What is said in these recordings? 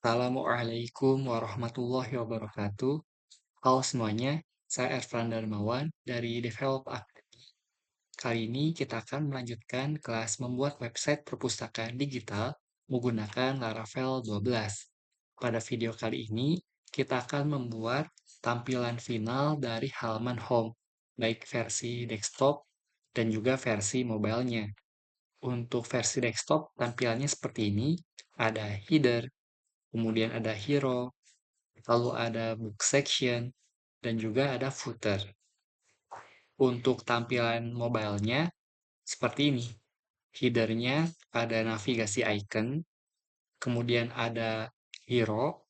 Assalamualaikum warahmatullahi wabarakatuh. Halo semuanya, saya Erfran Darmawan dari Develop Academy. Kali ini kita akan melanjutkan kelas membuat website perpustakaan digital menggunakan Laravel 12. Pada video kali ini, kita akan membuat tampilan final dari halaman home, baik versi desktop dan juga versi mobile-nya. Untuk versi desktop, tampilannya seperti ini, ada header, kemudian ada hero, lalu ada book section, dan juga ada footer. Untuk tampilan mobile-nya seperti ini. Header-nya ada navigasi icon, kemudian ada hero,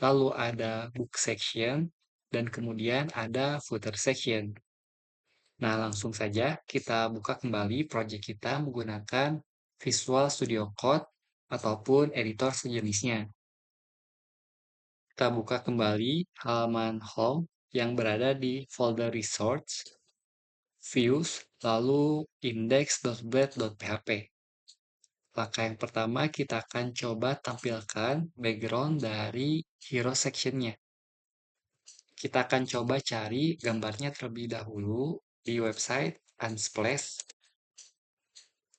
lalu ada book section, dan kemudian ada footer section. Nah, langsung saja kita buka kembali project kita menggunakan Visual Studio Code ataupun editor sejenisnya. Kita buka kembali halaman home yang berada di folder resource, views, lalu index.blade.php. Langkah yang pertama kita akan coba tampilkan background dari hero section-nya. Kita akan coba cari gambarnya terlebih dahulu di website Unsplash.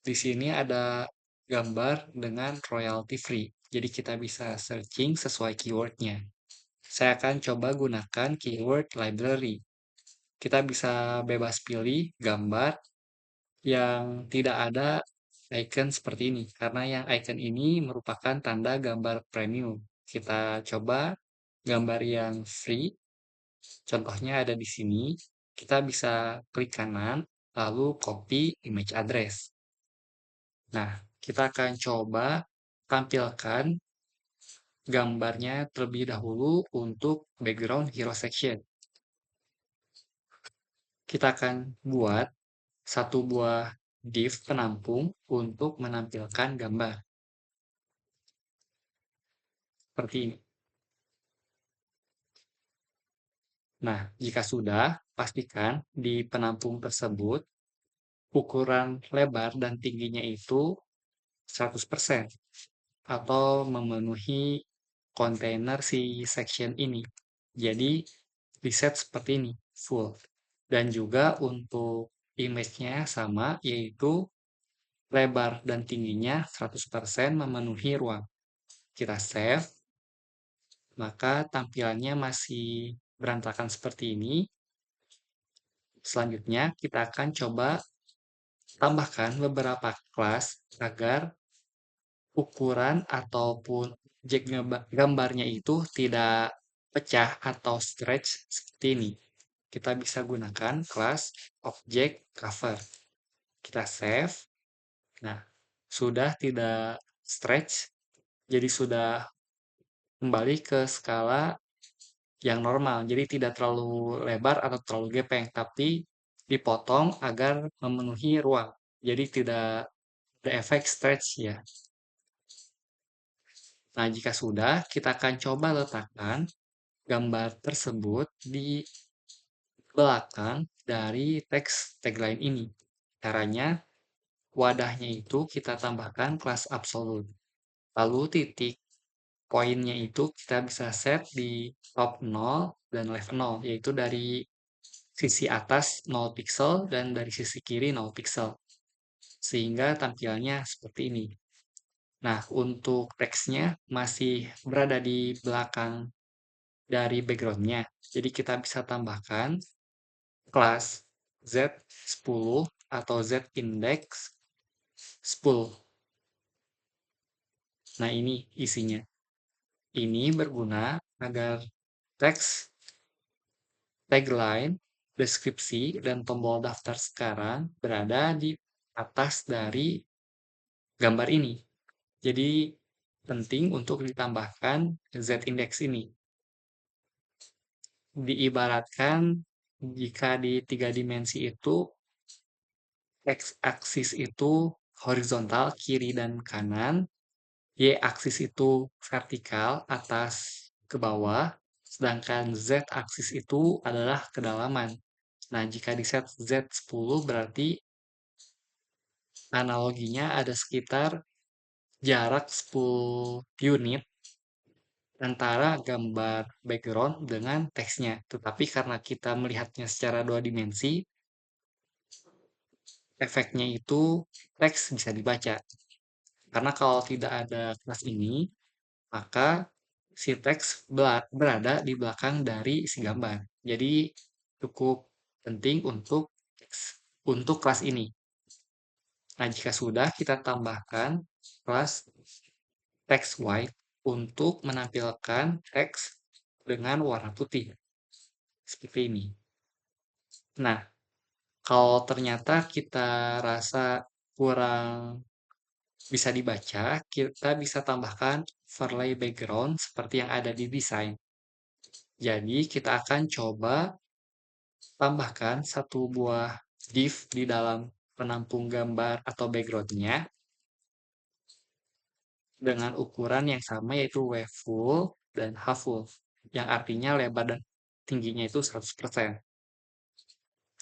Di sini ada gambar dengan royalty free, jadi kita bisa searching sesuai keywordnya. Saya akan coba gunakan keyword library. Kita bisa bebas pilih gambar yang tidak ada icon seperti ini, karena yang icon ini merupakan tanda gambar premium. Kita coba gambar yang free, contohnya ada di sini. Kita bisa klik kanan, lalu copy image address. Nah, kita akan coba tampilkan gambarnya terlebih dahulu untuk background hero section. Kita akan buat satu buah div penampung untuk menampilkan gambar. Seperti ini. Nah, jika sudah, pastikan di penampung tersebut ukuran lebar dan tingginya itu 100% atau memenuhi kontainer si section ini. Jadi, reset seperti ini, full. Dan juga untuk image-nya sama, yaitu lebar dan tingginya 100% memenuhi ruang. Kita save, maka tampilannya masih berantakan seperti ini. Selanjutnya, kita akan coba tambahkan beberapa kelas agar ukuran ataupun objek gambarnya itu tidak pecah atau stretch seperti ini. Kita bisa gunakan kelas object cover. Kita save. Nah, sudah tidak stretch, jadi sudah kembali ke skala yang normal. Jadi tidak terlalu lebar atau terlalu gepeng, tapi dipotong agar memenuhi ruang. Jadi tidak ada efek stretch ya. Nah, jika sudah, kita akan coba letakkan gambar tersebut di belakang dari teks tagline ini. Caranya, wadahnya itu kita tambahkan kelas absolute. Lalu titik poinnya itu kita bisa set di top 0 dan left 0, yaitu dari sisi atas 0 pixel dan dari sisi kiri 0 pixel. Sehingga tampilannya seperti ini. Nah, untuk teksnya masih berada di belakang dari background-nya. Jadi kita bisa tambahkan kelas Z10 atau Z-index 10. Nah, ini isinya. Ini berguna agar teks, tagline, deskripsi, dan tombol daftar sekarang berada di atas dari gambar ini. Jadi, penting untuk ditambahkan Z-index ini. Diibaratkan jika di 3 dimensi itu X-aksis itu horizontal kiri dan kanan, Y-aksis itu vertikal atas ke bawah, sedangkan Z-aksis itu adalah kedalaman. Nah, jika di set Z10 berarti analoginya ada sekitar jarak 10 unit antara gambar background dengan teksnya. Tetapi karena kita melihatnya secara dua dimensi, efeknya itu teks bisa dibaca. Karena kalau tidak ada kelas ini, maka si teks berada di belakang dari si gambar. Jadi cukup penting untuk kelas ini. Nah, jika sudah kita tambahkan kelas text white untuk menampilkan teks dengan warna putih seperti ini. Nah, kalau ternyata kita rasa kurang bisa dibaca, kita bisa tambahkan overlay background seperti yang ada di desain. Jadi, kita akan coba tambahkan satu buah div di dalam penampung gambar atau background-nya dengan ukuran yang sama yaitu wave full dan half full, yang artinya lebar dan tingginya itu 100%.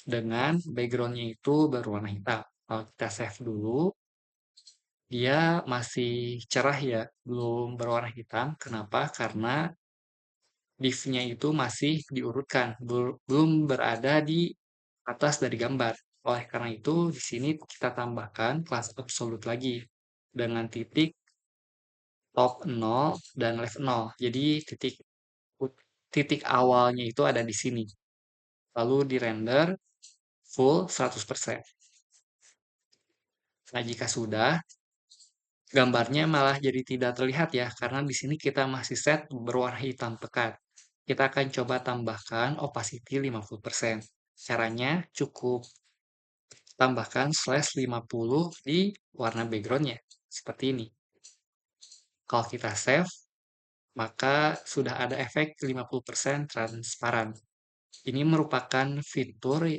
Dengan background-nya itu berwarna hitam. Kalau kita save dulu, dia masih cerah ya, belum berwarna hitam. Kenapa? Karena div-nya itu masih diurutkan, belum berada di atas dari gambar. Oleh karena itu, di sini kita tambahkan kelas absolute lagi dengan titik top 0 dan left 0. Jadi titik awalnya itu ada di sini. Lalu di render full 100%. Nah, jika sudah, gambarnya malah jadi tidak terlihat ya, karena di sini kita masih set berwarna hitam pekat. Kita akan coba tambahkan opacity 50%. Caranya cukup tambahkan slash 50 di warna backgroundnya, seperti ini. Kalau kita save, maka sudah ada efek 50% transparan. Ini merupakan fitur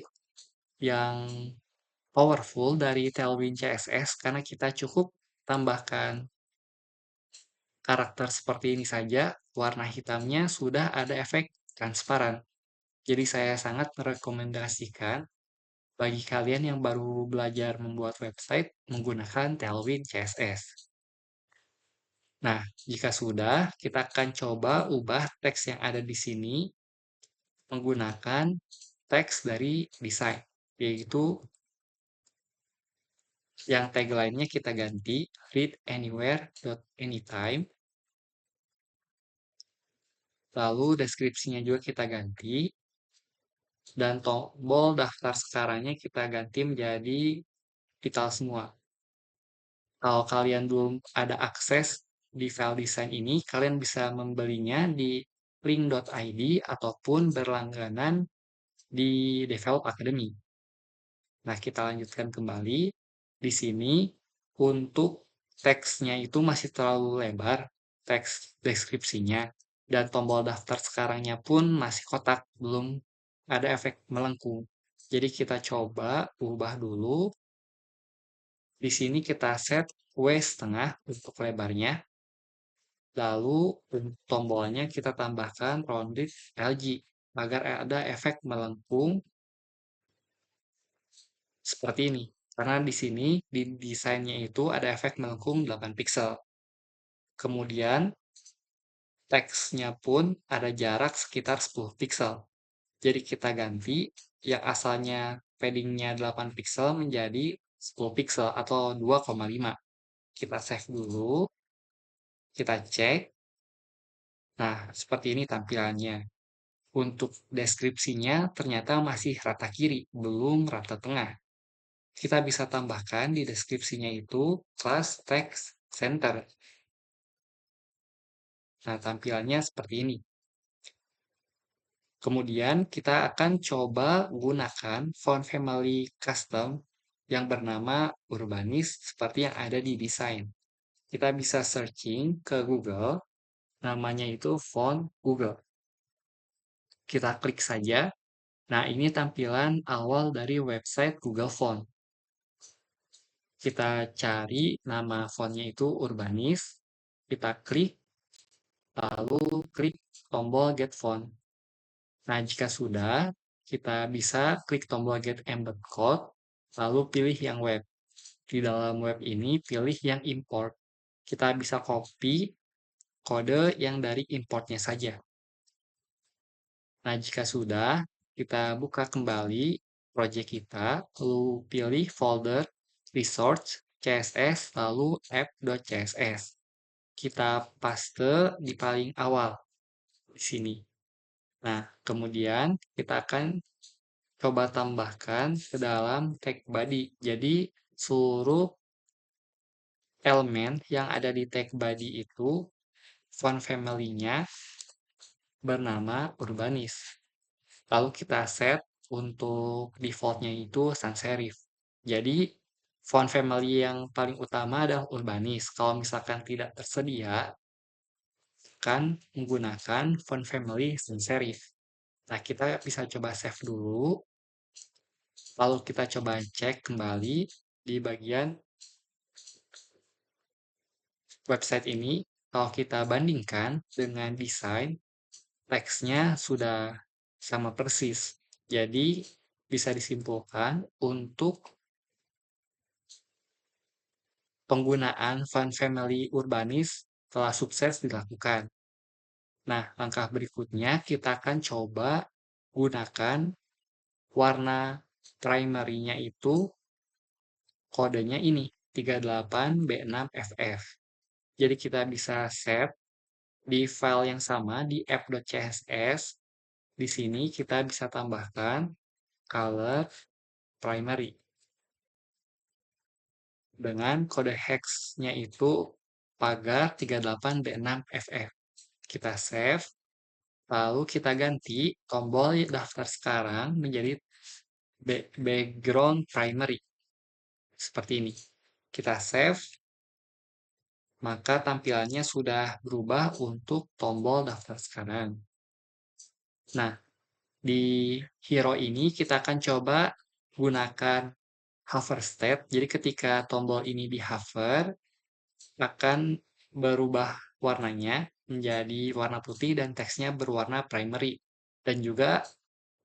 yang powerful dari Tailwind CSS karena kita cukup tambahkan karakter seperti ini saja, warna hitamnya sudah ada efek transparan. Jadi saya sangat merekomendasikan bagi kalian yang baru belajar membuat website menggunakan Tailwind CSS. Nah, jika sudah, kita akan coba ubah teks yang ada di sini menggunakan teks dari desain, yaitu yang tagline-nya kita ganti read anywhere anytime. Lalu deskripsinya juga kita ganti. Dan tombol daftar sekarangnya kita ganti menjadi vital semua. Kalau kalian belum ada akses di file desain ini, kalian bisa membelinya di link.id ataupun berlangganan di Develop Academy. Nah, kita lanjutkan kembali. Di sini, untuk teksnya itu masih terlalu lebar, teks deskripsinya, dan tombol daftar sekarangnya pun masih kotak, belum ada efek melengkung. Jadi kita coba ubah dulu. Di sini kita set W setengah untuk lebarnya. Lalu untuk tombolnya kita tambahkan rounded LG agar ada efek melengkung seperti ini. Karena di sini di desainnya itu ada efek melengkung 8 pixel. Kemudian teksnya pun ada jarak sekitar 10 pixel. Jadi kita ganti yang asalnya paddingnya 8 pixel menjadi 10 pixel atau 2,5. Kita save dulu, kita cek. Nah, seperti ini tampilannya. Untuk deskripsinya ternyata masih rata kiri, belum rata tengah. Kita bisa tambahkan di deskripsinya itu class text center. Nah, tampilannya seperti ini. Kemudian kita akan coba gunakan font family custom yang bernama Urbanis seperti yang ada di desain. Kita bisa searching ke Google, namanya itu font Google. Kita klik saja. Nah, ini tampilan awal dari website Google Font. Kita cari nama fontnya itu Urbanis, kita klik, lalu klik tombol Get Font. Nah, jika sudah, kita bisa klik tombol Get Embed Code, lalu pilih yang web. Di dalam web ini, pilih yang import. Kita bisa copy kode yang dari importnya saja. Nah, jika sudah, kita buka kembali project kita, lalu pilih folder resource CSS, lalu app.css. Kita paste di paling awal di sini. Nah, kemudian kita akan coba tambahkan ke dalam tag body. Jadi, seluruh elemen yang ada di tag body itu font family-nya bernama Urbanis. Lalu kita set untuk default-nya itu sans serif. Jadi, font family yang paling utama adalah Urbanis. Kalau misalkan tidak tersedia, akan menggunakan font family sans serif. Nah, kita bisa coba save dulu. Lalu kita coba cek kembali di bagian website ini. Kalau kita bandingkan dengan desain, teksnya sudah sama persis. Jadi, bisa disimpulkan untuk penggunaan font family Urbanis telah sukses dilakukan. Nah, langkah berikutnya kita akan coba gunakan warna primary-nya itu kodenya ini 38B6FF. Jadi kita bisa save di file yang sama di app.css. Di sini kita bisa tambahkan color primary dengan kode hex-nya itu pagar 38B6FF. Kita save, lalu kita ganti tombol daftar sekarang menjadi background primary. Seperti ini. Kita save, maka tampilannya sudah berubah untuk tombol daftar sekarang. Nah, di hero ini kita akan coba gunakan hover step. Jadi ketika tombol ini di hover, akan berubah warnanya menjadi warna putih dan teksnya berwarna primary. Dan juga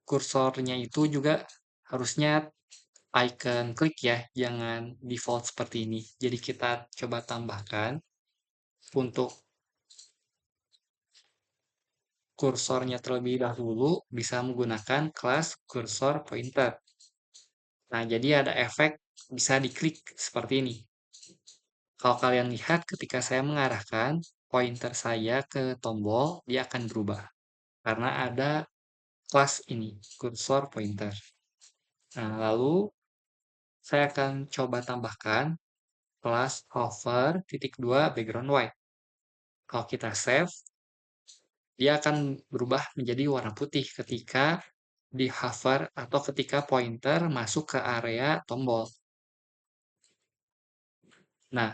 kursornya itu juga harusnya icon klik ya, jangan default seperti ini. Jadi kita coba tambahkan untuk kursornya terlebih dahulu bisa menggunakan kelas kursor pointer. Nah, jadi ada efek bisa diklik seperti ini. Kalau kalian lihat ketika saya mengarahkan pointer saya ke tombol, dia akan berubah. Karena ada kelas ini, kursor pointer. Nah, lalu saya akan coba tambahkan kelas hover titik 2 background white. Kalau kita save, dia akan berubah menjadi warna putih ketika di hover atau ketika pointer masuk ke area tombol. Nah,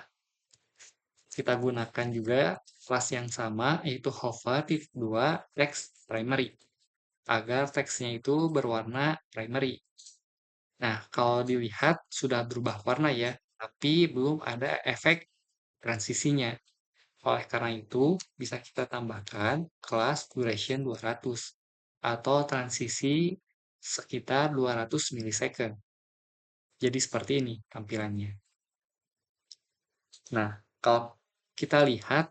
kita gunakan juga kelas yang sama yaitu hover titik 2 text primary agar teksnya itu berwarna primary. Nah, kalau dilihat sudah berubah warna ya, tapi belum ada efek transisinya. Oleh karena itu, bisa kita tambahkan kelas duration 200 atau transisi sekitar 200 milisecond. Jadi seperti ini tampilannya. Nah, kalau kita lihat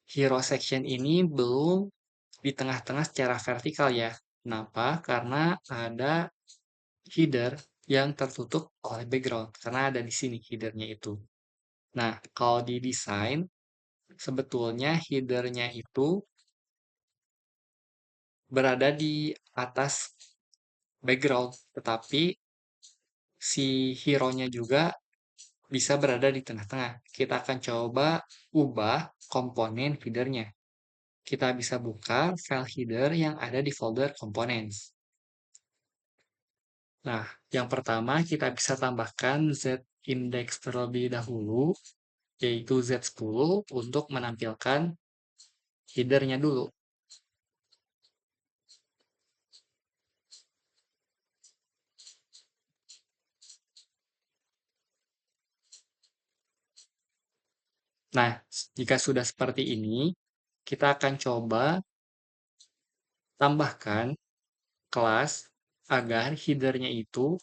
hero section ini belum di tengah-tengah secara vertikal ya. Kenapa? Karena ada header yang tertutup oleh background. Karena ada di sini headernya itu. Nah, kalau di desain, sebetulnya headernya itu berada di atas background, tetapi si hero-nya juga bisa berada di tengah-tengah. Kita akan coba ubah komponen header-nya. Kita bisa buka file header yang ada di folder components. Nah, yang pertama kita bisa tambahkan z-index terlebih dahulu, yaitu Z10 untuk menampilkan header-nya dulu. Nah, jika sudah seperti ini, kita akan coba tambahkan kelas agar header-nya itu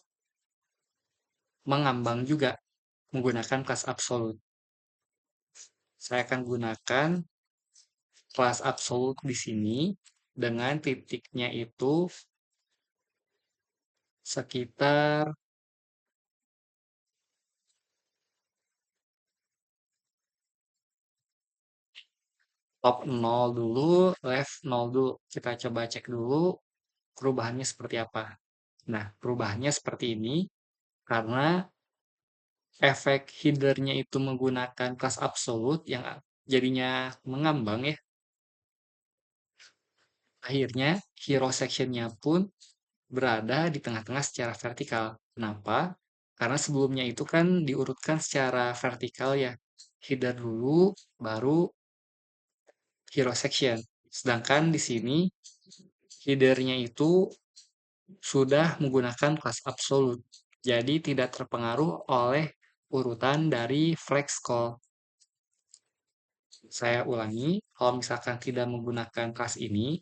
mengambang juga menggunakan kelas absolute. Saya akan gunakan kelas absolut di sini dengan titiknya itu sekitar top 0 dulu, left 0 dulu. Kita coba cek dulu perubahannya seperti apa. Nah, perubahannya seperti ini karena efek headernya itu menggunakan kelas absolut yang jadinya mengambang ya. Akhirnya hero sectionnya pun berada di tengah-tengah secara vertikal. Kenapa? Karena sebelumnya itu kan diurutkan secara vertikal ya. Header dulu, baru hero section. Sedangkan di sini headernya itu sudah menggunakan kelas absolut. Jadi tidak terpengaruh oleh urutan dari flex call. Saya ulangi, kalau misalkan tidak menggunakan kelas ini,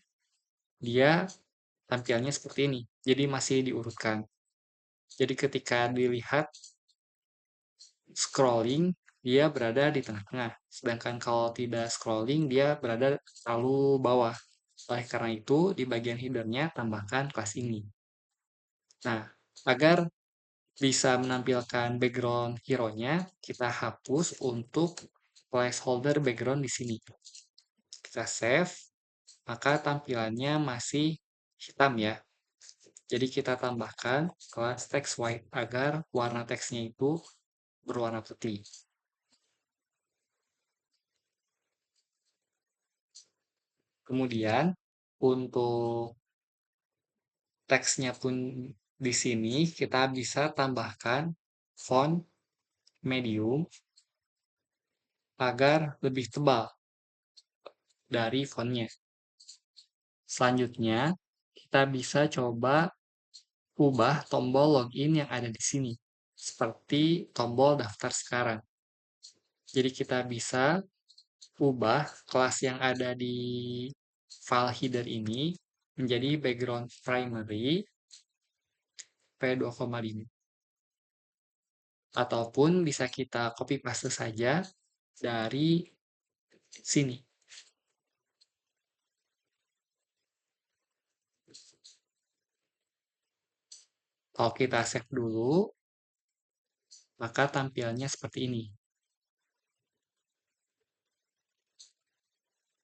dia tampilnya seperti ini. Jadi masih diurutkan. Jadi ketika dilihat scrolling, dia berada di tengah-tengah. Sedangkan kalau tidak scrolling, dia berada terlalu bawah. Oleh karena itu, di bagian headernya tambahkan kelas ini. Nah, agar bisa menampilkan background hero-nya, kita hapus untuk placeholder background di sini. Kita save, maka tampilannya masih hitam ya. Jadi kita tambahkan kelas text white agar warna teksnya itu berwarna putih. Kemudian untuk teksnya pun di sini kita bisa tambahkan font medium agar lebih tebal dari fontnya. Selanjutnya, kita bisa coba ubah tombol login yang ada di sini, seperti tombol daftar sekarang. Jadi kita bisa ubah kelas yang ada di file header ini menjadi background primary P2,5. Ataupun bisa kita copy paste saja dari sini. Kalau kita save dulu, maka tampilnya seperti ini.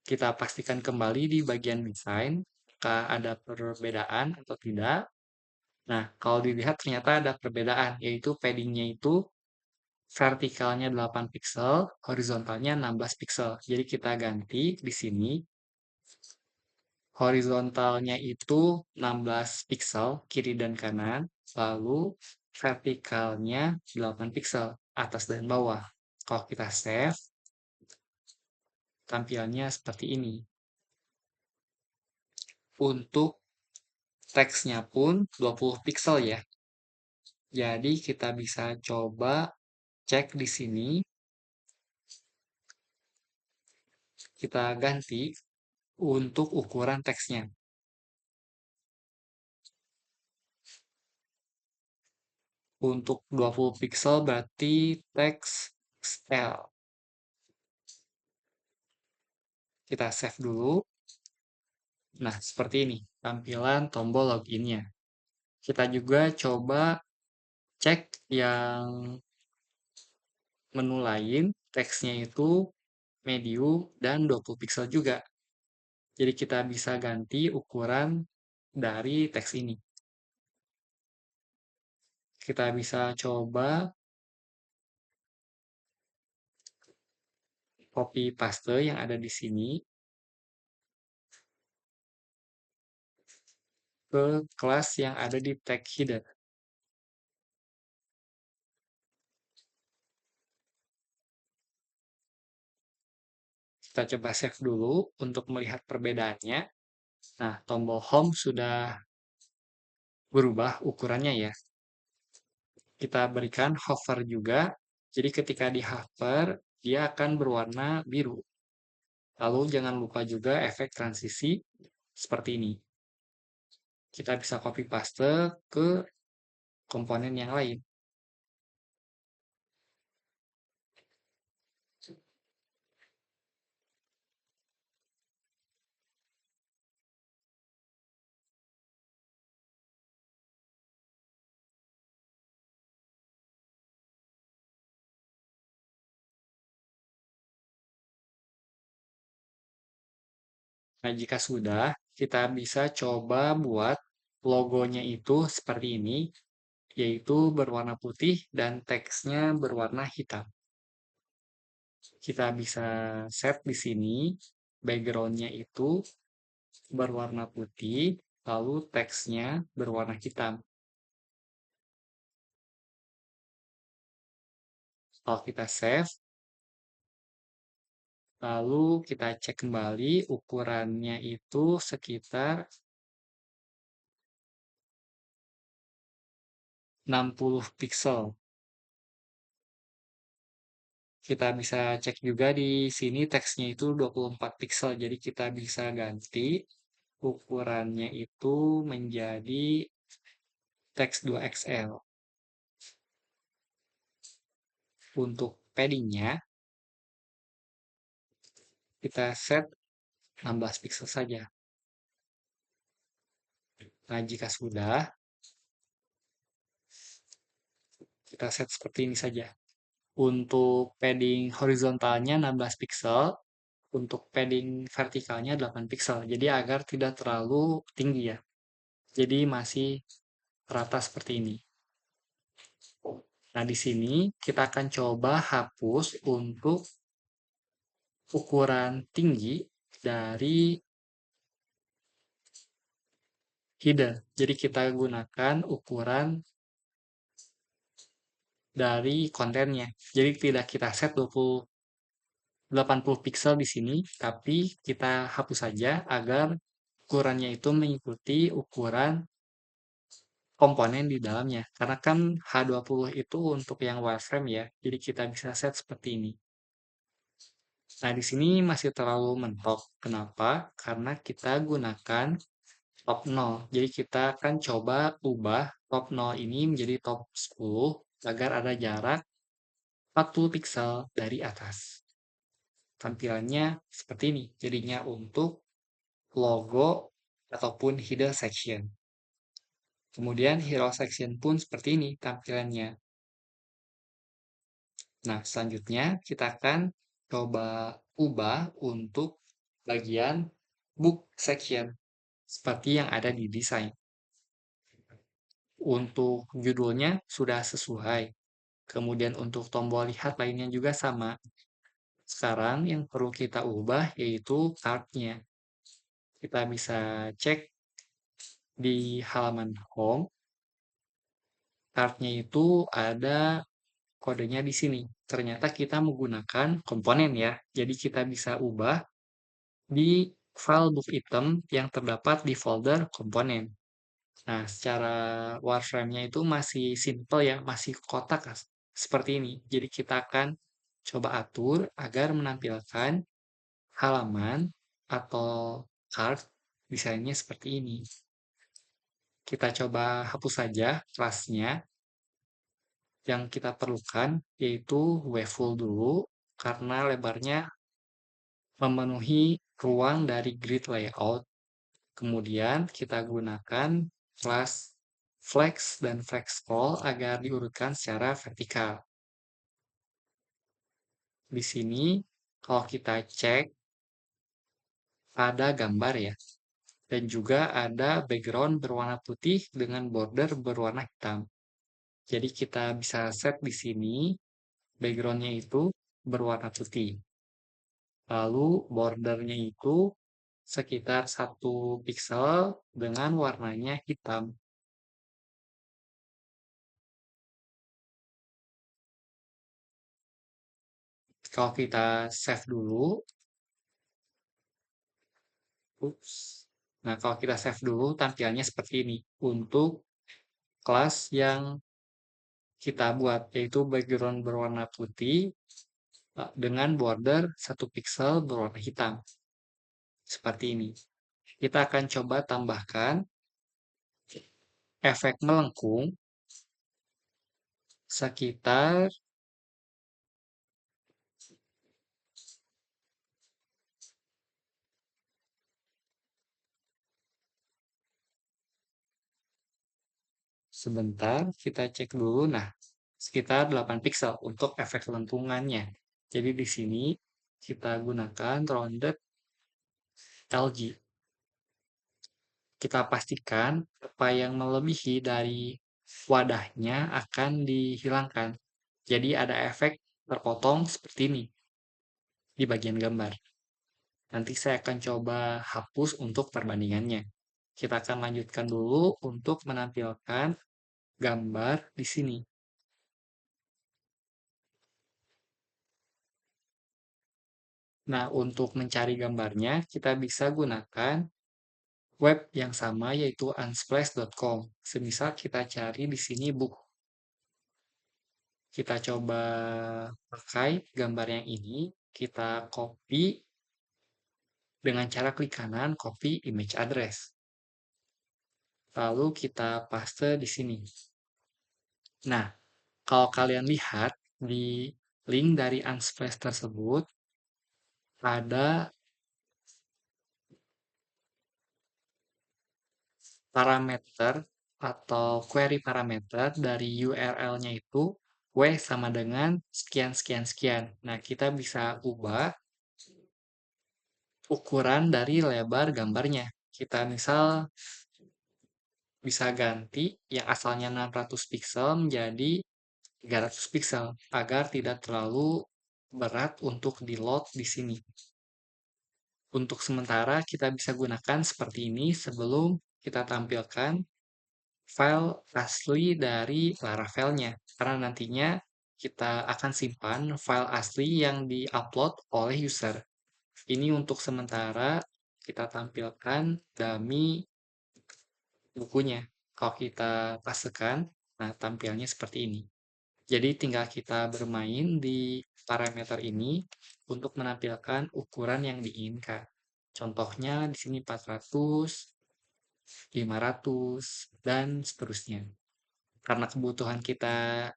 Kita pastikan kembali di bagian desain, apakah ada perbedaan atau tidak. Nah, kalau dilihat ternyata ada perbedaan, yaitu paddingnya itu vertikalnya 8 pixel, horizontalnya 16 pixel. Jadi kita ganti di sini, horizontalnya itu 16 pixel, kiri dan kanan, lalu vertikalnya 8 pixel, atas dan bawah. Kalau kita save, tampilannya seperti ini. Untuk teksnya pun 20 pixel ya. Jadi kita bisa coba cek di sini, kita ganti untuk ukuran teksnya. Untuk 20 pixel berarti teks XL. Kita save dulu. Nah, seperti ini tampilan tombol loginnya. Kita juga coba cek yang menu lain, teksnya itu medium dan 20 pixel juga. Jadi kita bisa ganti ukuran dari teks ini. Kita bisa coba copy paste yang ada di sini ke kelas yang ada di tag header. Kita coba save dulu untuk melihat perbedaannya. Nah, tombol home sudah berubah ukurannya ya. Kita berikan hover juga. Jadi ketika di hover, dia akan berwarna biru. Lalu jangan lupa juga efek transisi seperti ini. Kita bisa copy paste ke komponen yang lain. Nah, jika sudah, kita bisa coba buat logonya itu seperti ini, yaitu berwarna putih dan teksnya berwarna hitam. Kita bisa set di sini, backgroundnya itu berwarna putih, lalu teksnya berwarna hitam. Kalau kita save, lalu kita cek kembali ukurannya itu sekitar 60 pixel. Kita bisa cek juga di sini teksnya itu 24 pixel, jadi kita bisa ganti ukurannya itu menjadi teks 2XL. Untuk paddingnya, kita set 16 pixel saja. Nah, jika sudah, kita set seperti ini saja. Untuk padding horizontalnya 16 pixel, untuk padding vertikalnya 8 pixel. Jadi agar tidak terlalu tinggi ya. Jadi masih rata seperti ini. Nah, di sini kita akan coba hapus untuk ukuran tinggi dari header. Jadi kita gunakan ukuran dari kontennya. Jadi tidak kita set 80 pixel di sini, tapi kita hapus saja agar ukurannya itu mengikuti ukuran komponen di dalamnya. Karena kan H20 itu untuk yang wireframe ya, jadi kita bisa set seperti ini. Nah, di sini masih terlalu mentok. Kenapa? Karena kita gunakan top 0. Jadi kita akan coba ubah top 0 ini menjadi top 10 agar ada jarak 40 pixel dari atas. Tampilannya seperti ini. Jadinya untuk logo ataupun header section. Kemudian hero section pun seperti ini tampilannya. Nah, selanjutnya kita akan coba ubah untuk bagian book section seperti yang ada di desain. Untuk judulnya sudah sesuai. Kemudian untuk tombol lihat lainnya juga sama. Sekarang yang perlu kita ubah yaitu card-nya. Kita bisa cek di halaman home. Card-nya itu ada kodenya di sini. Ternyata kita menggunakan komponen ya. Jadi kita bisa ubah di file book item yang terdapat di folder komponen. Nah, secara wireframe-nya itu masih simple ya, masih kotak seperti ini. Jadi kita akan coba atur agar menampilkan halaman atau card desainnya seperti ini. Kita coba hapus saja kelasnya. Yang kita perlukan yaitu wavefull dulu karena lebarnya memenuhi ruang dari grid layout. Kemudian kita gunakan kelas flex dan flex scroll agar diurutkan secara vertikal. Di sini kalau kita cek ada gambar ya. Dan juga ada background berwarna putih dengan border berwarna hitam. Jadi kita bisa set di sini backgroundnya itu berwarna putih. Lalu bordernya itu sekitar 1 pixel dengan warnanya hitam. Kalau kita save dulu, ups. Nah, kalau kita save dulu tampilannya seperti ini untuk kelas yang kita buat, yaitu background berwarna putih dengan border 1 pixel berwarna hitam. Seperti ini. Kita akan coba tambahkan efek melengkung sekitar sebentar, kita cek dulu. Nah, sekitar 8 pixel untuk efek lengkungannya. Jadi di sini kita gunakan rounded algae. Kita pastikan apa yang melebihi dari wadahnya akan dihilangkan. Jadi ada efek terpotong seperti ini di bagian gambar. Nanti saya akan coba hapus untuk perbandingannya. Kita akan lanjutkan dulu untuk menampilkan gambar di sini. Nah, untuk mencari gambarnya, kita bisa gunakan web yang sama yaitu unsplash.com. Semisal kita cari di sini buku. Kita coba pakai gambar yang ini, kita copy dengan cara klik kanan, copy image address. Lalu kita paste di sini. Nah, kalau kalian lihat di link dari Unsplash tersebut, ada parameter atau query parameter dari URL-nya itu w sama dengan sekian sekian sekian. Nah, kita bisa ubah ukuran dari lebar gambarnya. Kita misal bisa ganti yang asalnya 600 pixel menjadi 300 pixel agar tidak terlalu berat untuk di-load di sini. Untuk sementara kita bisa gunakan seperti ini sebelum kita tampilkan file asli dari Laravel-nya. Karena nantinya kita akan simpan file asli yang di-upload oleh user. Ini untuk sementara kita tampilkan dummy bukunya. Kalau kita pastekan, nah tampilnya seperti ini. Jadi tinggal kita bermain di parameter ini untuk menampilkan ukuran yang diinginkan. Contohnya di sini 400, 500, dan seterusnya. Karena kebutuhan kita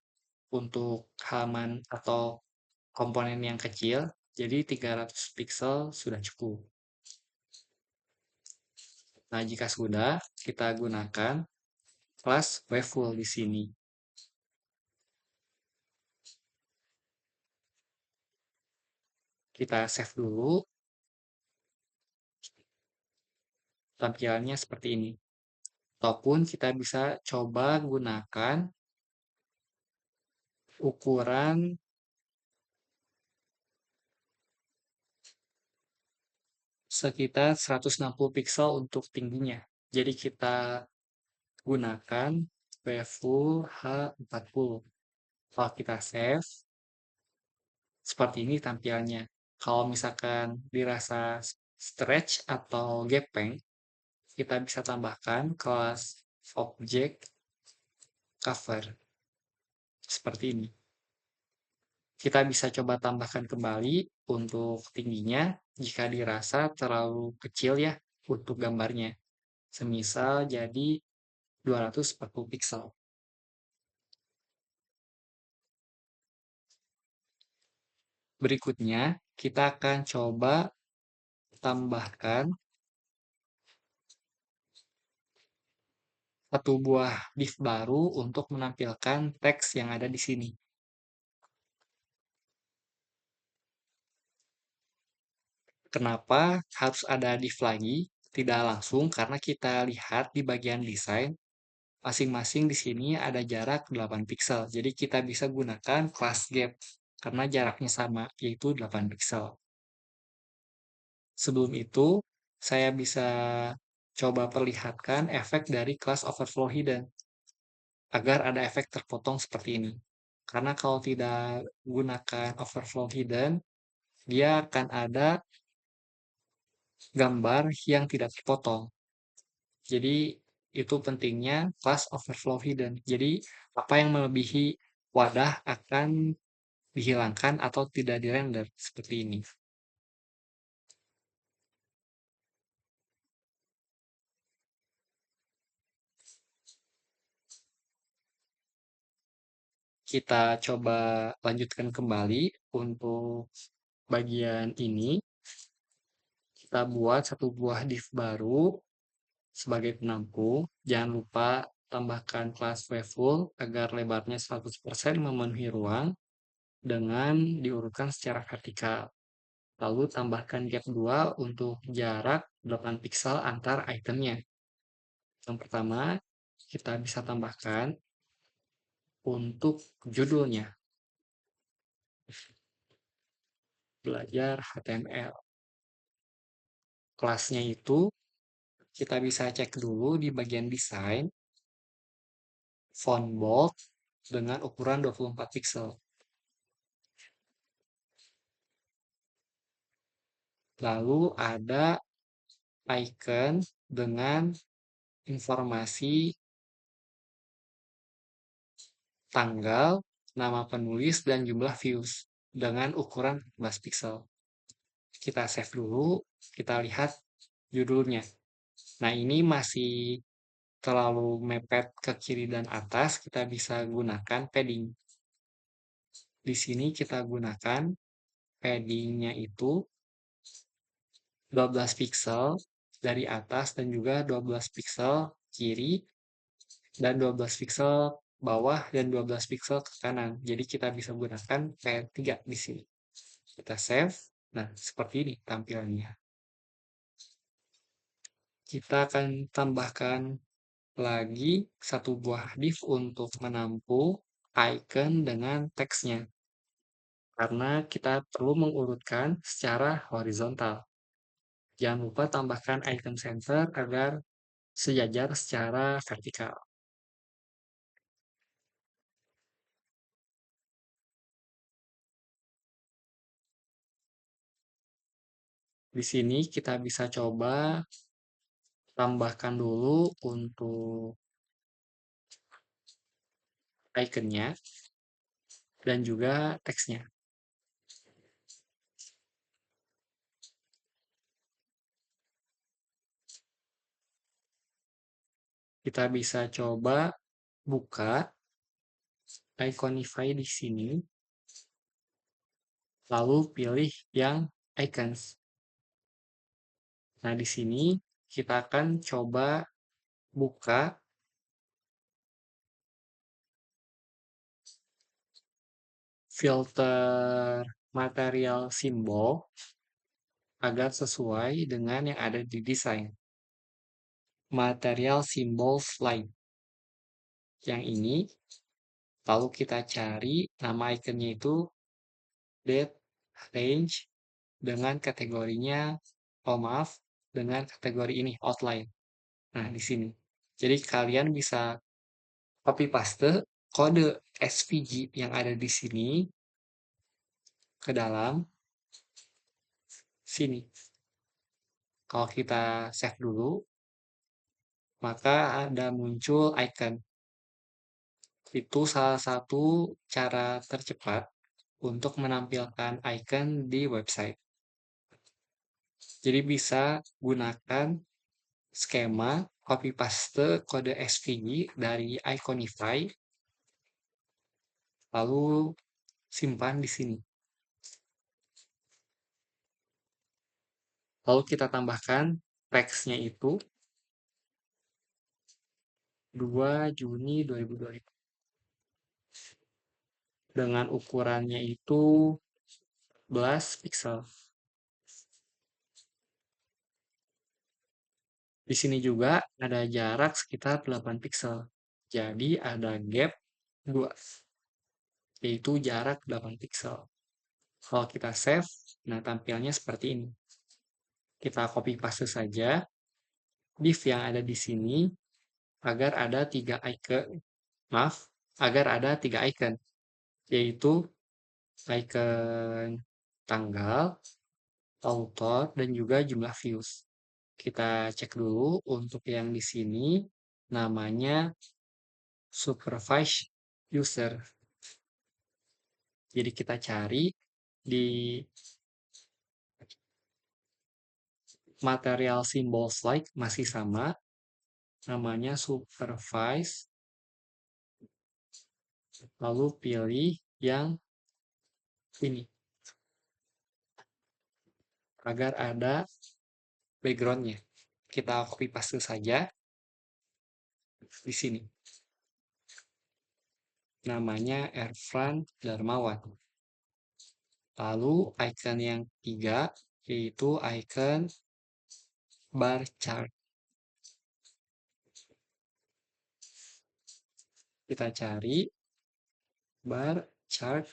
untuk halaman atau komponen yang kecil, jadi 300 pixel sudah cukup. Nah, jika sudah, kita gunakan kelas wavefull di sini. Kita save dulu, tampilannya seperti ini. Ataupun kita bisa coba gunakan ukuran sekitar 160 pixel untuk tingginya. Jadi kita gunakan wavefull H40. Kalau kita save, seperti ini tampilannya. Kalau misalkan dirasa stretch atau gepeng, kita bisa tambahkan kelas object cover. Seperti ini. Kita bisa coba tambahkan kembali untuk tingginya jika dirasa terlalu kecil ya untuk gambarnya. Semisal jadi 240 pixel. Berikutnya, kita akan coba tambahkan satu buah div baru untuk menampilkan teks yang ada di sini. Kenapa harus ada div lagi? Tidak langsung karena kita lihat di bagian desain, masing-masing di sini ada jarak 8 pixel. Jadi kita bisa gunakan class gap karena jaraknya sama, yaitu 8 pixel. Sebelum itu, saya bisa coba perlihatkan efek dari class overflow hidden agar ada efek terpotong seperti ini. Karena kalau tidak gunakan overflow hidden, dia akan ada gambar yang tidak terpotong. Jadi itu pentingnya class overflow hidden. Jadi apa yang melebihi wadah akan dihilangkan atau tidak dirender seperti ini. Kita coba lanjutkan kembali untuk bagian ini. Kita buat satu buah div baru sebagai penampung. Jangan lupa tambahkan kelas wavefull agar lebarnya 100% memenuhi ruang dengan diurutkan secara vertikal. Lalu tambahkan gap 2 untuk jarak 8 piksel antar itemnya. Yang pertama, kita bisa tambahkan untuk judulnya, belajar HTML. Kelasnya itu kita bisa cek dulu di bagian desain, font bold dengan ukuran 24 piksel. Lalu ada icon dengan informasi tanggal, nama penulis, dan jumlah views dengan ukuran 14 piksel. Kita save dulu, kita lihat judulnya. Nah, ini masih terlalu mepet ke kiri dan atas, kita bisa gunakan padding. Di sini kita gunakan paddingnya itu 12 piksel dari atas dan juga 12 piksel kiri dan 12 piksel bawah dan 12 piksel ke kanan. Jadi kita bisa gunakan P3 di sini. Kita save. Nah, seperti ini tampilannya. Kita akan tambahkan lagi satu buah div untuk menampung icon dengan teksnya. Karena kita perlu mengurutkan secara horizontal. Jangan lupa tambahkan item center agar sejajar secara vertikal. Di sini kita bisa coba tambahkan dulu untuk ikonnya dan juga teksnya. Kita bisa coba buka Iconify di sini, lalu pilih yang icons. Nah, di sini kita akan coba buka filter material simbol agar sesuai dengan yang ada di desain. Material simbol slide. Yang ini, lalu kita cari nama ikonnya itu date range dengan kategorinya, oh maaf, dengan kategori ini, outline. Nah, di sini. Jadi kalian bisa copy paste kode SVG yang ada di sini ke dalam sini. Kalau kita save dulu, maka ada muncul icon. Itu salah satu cara tercepat untuk menampilkan icon di website. Jadi bisa gunakan skema copy paste kode SVG dari Iconify, lalu simpan di sini. Lalu kita tambahkan teksnya itu 2 Juni 2020 dengan ukurannya itu 11 piksel. Di sini juga ada jarak sekitar 8 piksel. Jadi ada gap 2, yaitu jarak 8 piksel. Kalau kita save, nah tampilnya seperti ini. Kita copy paste saja div yang ada di sini agar ada 3 icon, maaf, agar ada 3 icon, yaitu icon tanggal, author, dan juga jumlah views. Kita cek dulu untuk yang di sini namanya supervised user. Jadi kita cari di material simbol slide masih sama, namanya supervise, lalu pilih yang ini agar ada backgroundnya. Kita copy paste saja di sini. Namanya Erfran Darmawan. Lalu icon yang ketiga yaitu icon bar chart. Kita cari bar chart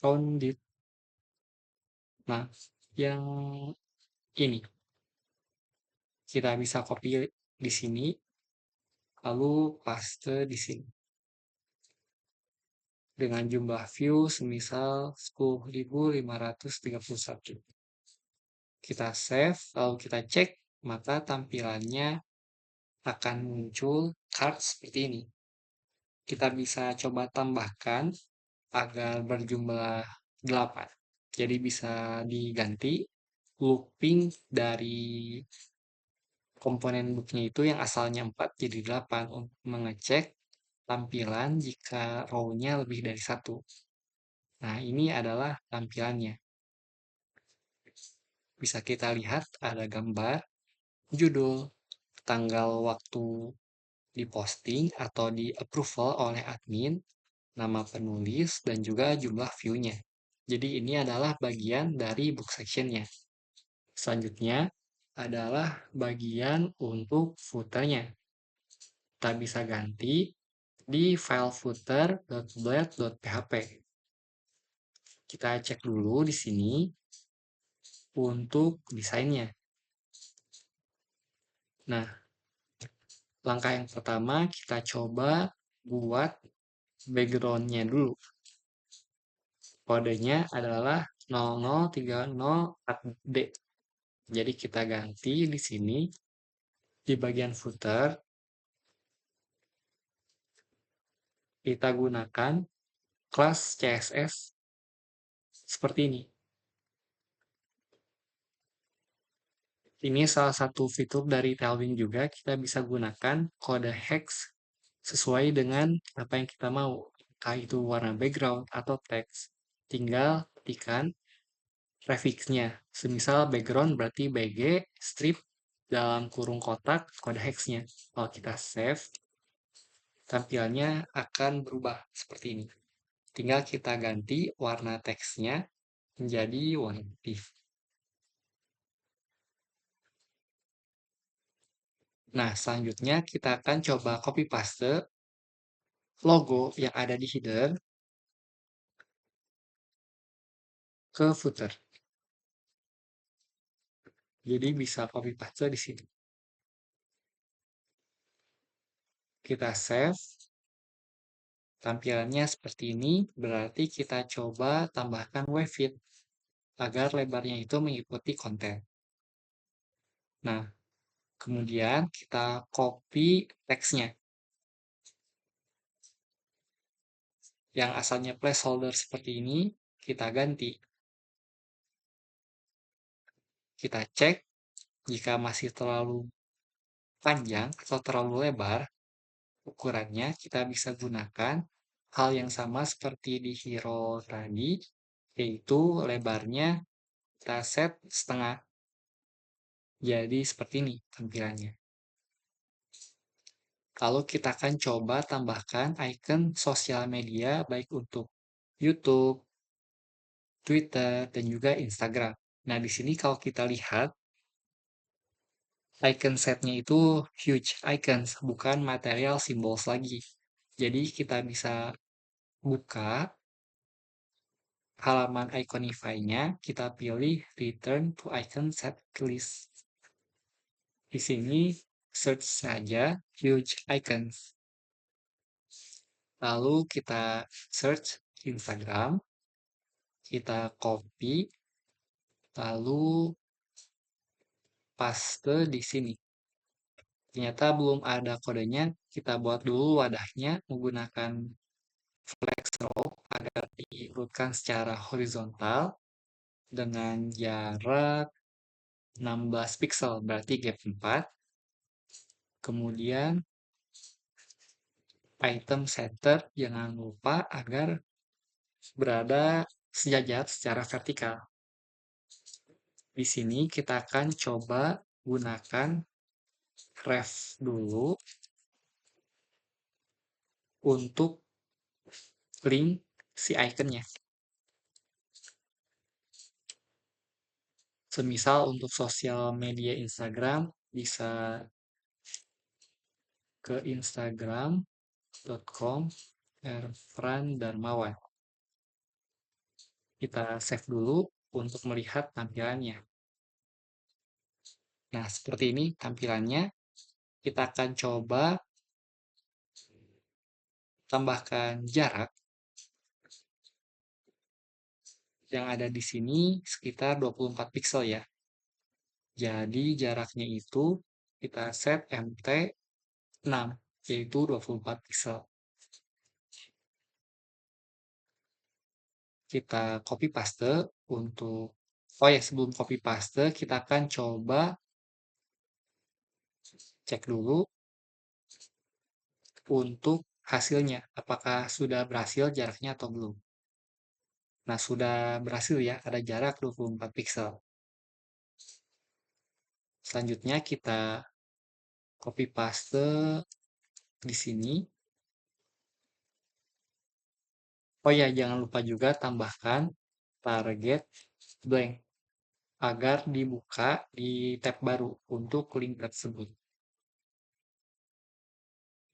rounded. Nah, yang ini kita bisa copy di sini, lalu paste di sini. Dengan jumlah view semisal 10.531. Kita save, lalu kita cek, maka tampilannya akan muncul card seperti ini. Kita bisa coba tambahkan agar berjumlah 8. Jadi bisa diganti looping dari komponen booknya itu yang asalnya 4 jadi 8 untuk mengecek tampilan jika row-nya lebih dari 1. Nah, ini adalah tampilannya. Bisa kita lihat ada gambar, judul, tanggal waktu diposting atau di approval oleh admin, nama penulis, dan juga jumlah view-nya. Jadi ini adalah bagian dari book section-nya. Selanjutnya adalah bagian untuk footer-nya. Kita bisa ganti di file footer.blade.php. Kita cek dulu di sini untuk desainnya. Nah, langkah yang pertama kita coba buat background-nya dulu. Kodenya adalah 00304D. Jadi kita ganti di sini di bagian footer kita gunakan kelas CSS seperti ini. Ini salah satu fitur dari Tailwind juga, kita bisa gunakan kode hex sesuai dengan apa yang kita mau. Apakah itu warna background atau teks. Tinggal ketikkan prefixnya. Semisal background berarti BG, strip, dalam kurung kotak, kode hexnya. Kalau kita save, tampilannya akan berubah seperti ini. Tinggal kita ganti warna teksnya menjadi warna putih. Nah, selanjutnya kita akan coba copy paste logo yang ada di header ke footer. Jadi bisa copy paste di sini. Kita save. Tampilannya seperti ini, berarti kita coba tambahkan webfit agar lebarnya itu mengikuti konten. Nah, kemudian kita copy teksnya. Yang asalnya placeholder seperti ini, kita ganti. Kita cek jika masih terlalu panjang atau terlalu lebar, ukurannya kita bisa gunakan hal yang sama seperti di hero tadi, yaitu lebarnya kita set setengah. Jadi seperti ini tampilannya. Lalu kita akan coba tambahkan icon sosial media baik untuk YouTube, Twitter, dan juga Instagram. Nah, di sini kalau kita lihat, icon setnya itu huge icons, bukan material symbols lagi. Jadi kita bisa buka halaman Iconify-nya, kita pilih Return to Icon Set List. Di sini search saja huge icons. Lalu kita search Instagram, kita copy, lalu paste di sini. Ternyata belum ada kodenya, kita buat dulu wadahnya menggunakan flex row agar diurutkan secara horizontal dengan jarak 16 pixel, berarti gap 4. Kemudian item setter jangan lupa agar berada sejajar secara vertikal. Di sini kita akan coba gunakan ref dulu untuk link si iconnya. Semisal untuk sosial media Instagram, bisa ke instagram.com/Erfran Darmawan. Kita save dulu untuk melihat tampilannya. Nah, seperti ini tampilannya. Kita akan coba tambahkan jarak yang ada di sini sekitar 24 pixel ya. Jadi jaraknya itu kita set MT 6, yaitu 24 pixel. Kita copy paste untuk, oh ya sebelum copy paste kita akan coba cek dulu untuk hasilnya, apakah sudah berhasil jaraknya atau belum. Nah, sudah berhasil ya, ada jarak 24 pixel. Selanjutnya kita copy paste di sini. Oh ya, jangan lupa juga tambahkan target blank agar dibuka di tab baru untuk link tersebut.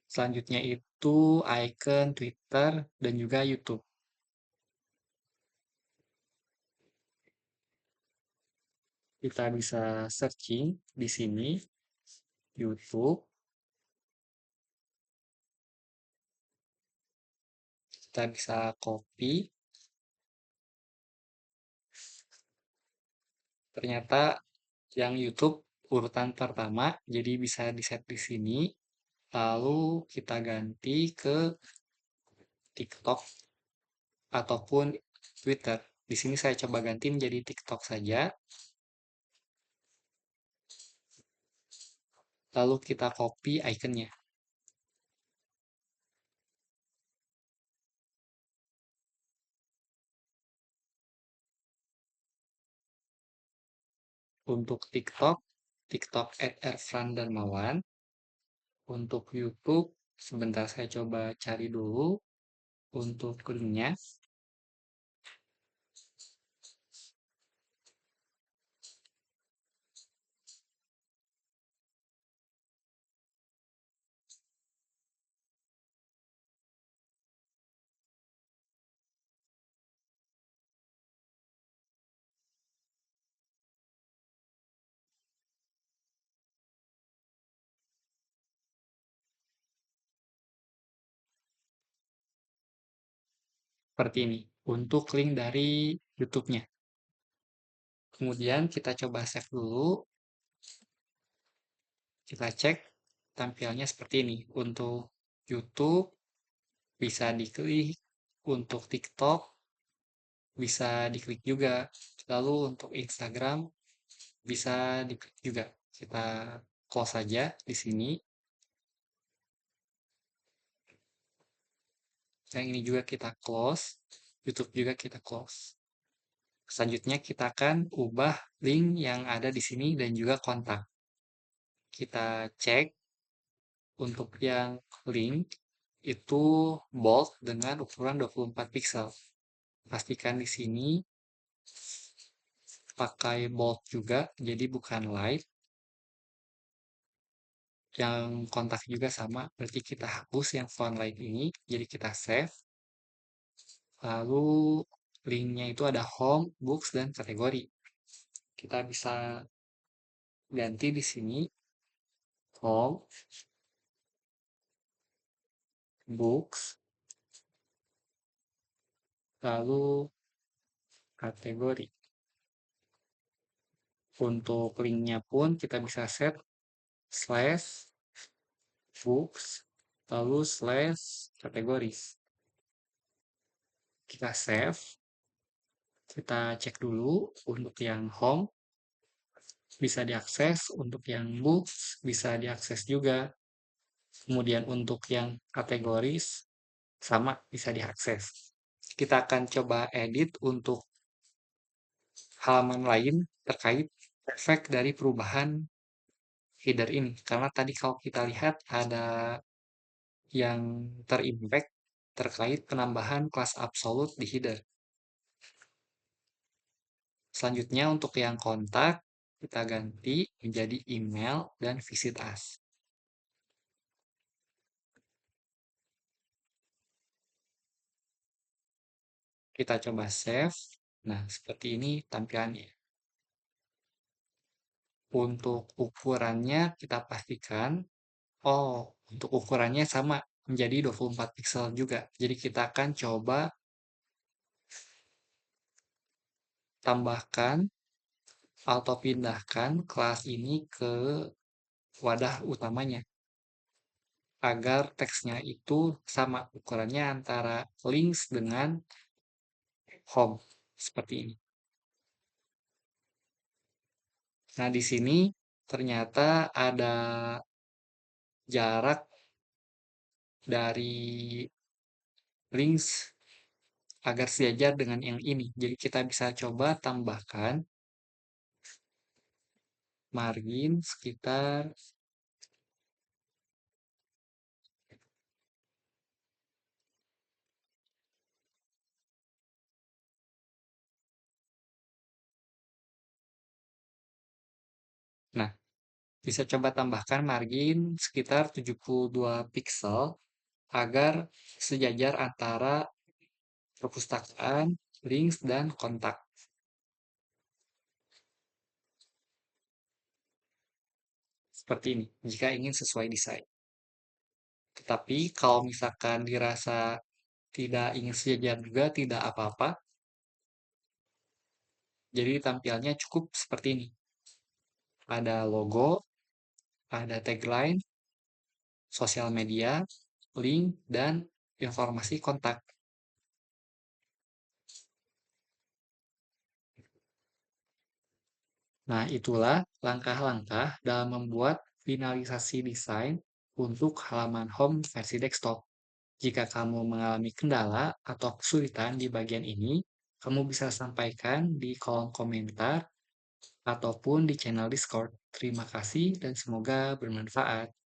Selanjutnya itu icon Twitter dan juga YouTube. Kita bisa searching di sini YouTube. Kita bisa copy. Ternyata yang YouTube urutan pertama, jadi bisa di-set di sini. Lalu kita ganti ke TikTok ataupun Twitter. Di sini saya coba ganti menjadi TikTok saja. Lalu kita copy ikonnya. Untuk TikTok, TikTok @erfrandarmawan. Untuk YouTube, sebentar saya coba cari dulu untuk linknya. Seperti ini, untuk link dari YouTube-nya. Kemudian kita coba save dulu. Kita cek tampilnya seperti ini. Untuk YouTube bisa diklik, untuk TikTok bisa diklik juga. Lalu untuk Instagram bisa diklik juga. Kita close saja di sini. Yang ini juga kita close. YouTube juga kita close. Selanjutnya kita akan ubah link yang ada di sini dan juga kontak. Kita cek untuk yang link itu bold dengan ukuran 24 pixel. Pastikan di sini pakai bold juga, jadi bukan light. Yang kontak juga sama, berarti kita hapus yang font light ini, jadi kita save. Lalu linknya itu ada home, books, dan kategori. Kita bisa ganti di sini home, books, lalu kategori. Untuk linknya pun kita bisa set slash books, lalu slash kategoris. Kita save, kita cek dulu untuk yang home, bisa diakses, untuk yang books, bisa diakses juga. Kemudian untuk yang kategoris, sama bisa diakses. Kita akan coba edit untuk halaman lain terkait efek dari perubahan header ini. Karena tadi kalau kita lihat ada yang terimpact terkait penambahan kelas absolut di header. Selanjutnya untuk yang kontak, kita ganti menjadi email dan visit us. Kita coba save. Nah, seperti ini tampilannya. Untuk ukurannya kita pastikan, oh, untuk ukurannya sama, menjadi 24 pixel juga. Jadi kita akan coba tambahkan atau pindahkan kelas ini ke wadah utamanya agar teksnya itu sama ukurannya antara links dengan home seperti ini. Nah, di sini ternyata ada jarak dari links agar sejajar dengan yang ini. Jadi kita bisa coba tambahkan margin sekitar. Nah, bisa coba tambahkan margin sekitar 72 pixel agar sejajar antara perpustakaan, links, dan kontak. Seperti ini, jika ingin sesuai desain. Tetapi kalau misalkan dirasa tidak ingin sejajar juga, tidak apa-apa. Jadi tampilnya cukup seperti ini. Ada logo, ada tagline, sosial media, link, dan informasi kontak. Nah, itulah langkah-langkah dalam membuat finalisasi desain untuk halaman home versi desktop. Jika kamu mengalami kendala atau kesulitan di bagian ini, kamu bisa sampaikan di kolom komentar ataupun di channel Discord. Terima kasih dan semoga bermanfaat.